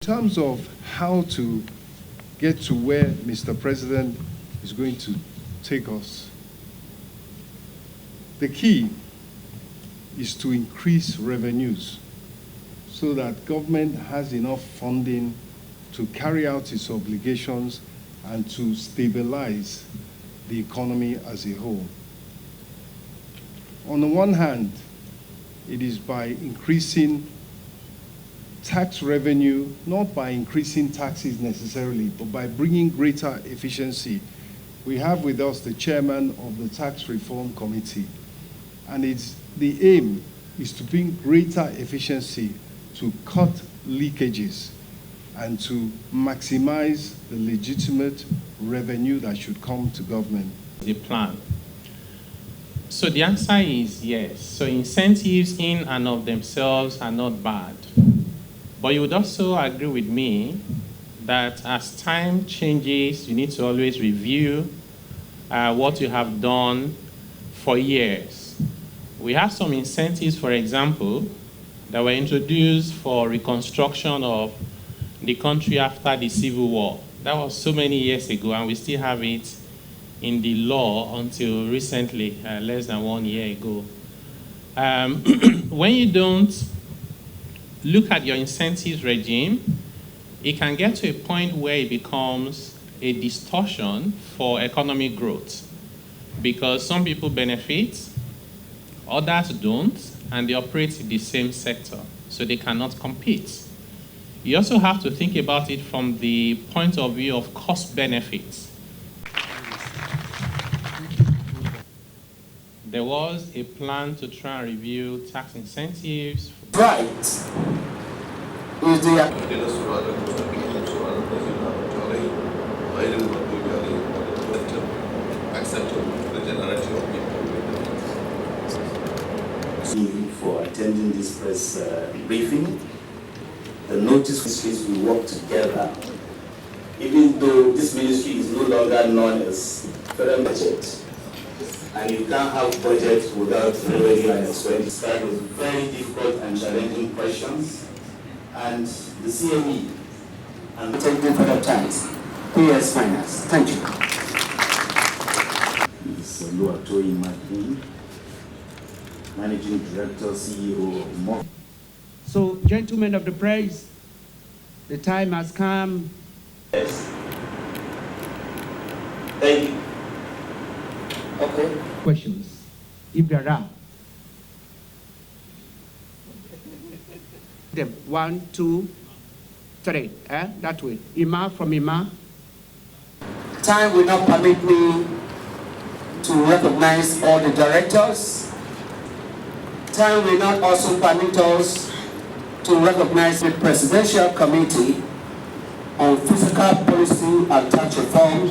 terms of how to get to where Mr. President is going to take us, the key is to increase revenues so that government has enough funding to carry out its obligations and to stabilize the economy as a whole. On the one hand, it is by increasing tax revenue, not by increasing taxes necessarily, but by bringing greater efficiency. We have with us the chairman of the Tax Reform Committee, and the aim is to bring greater efficiency, to cut leakages, and to maximize the legitimate revenue that should come to government. The plan. So the answer is yes. So incentives in and of themselves are not bad. But you would also agree with me that as time changes, you need to always review what you have done for years. We have some incentives, for example, that were introduced for reconstruction of the country after the Civil War. That was so many years ago, and we still have it in the law until recently, less than 1 year ago. When you don't look at your incentives regime, it can get to a point where it becomes a distortion for economic growth, because some people benefit, others don't, and they operate in the same sector, so they cannot compete. You also have to think about it from the point of view of cost benefits. There was a plan to try and review tax incentives. Right. Is for attending this press briefing. The notice is we work together, even though this ministry is no longer known as federal budget. And you can't have budget without revenue and expense. That was very difficult and challenging questions. And the CME and the Technical Federal Times, PS Finance. Thank you. Ms. Oluwatoyin Martin, Managing Director, CEO of Monies. So, gentlemen of the press, the time has come. Yes. Thank you. Okay. Questions, if there are. Them 1, 2, 3. That way. Ima from Ima. Time will not permit me to recognize all the directors. Time will not also permit us to recognize the Presidential Committee on Fiscal Policy and Tax Reform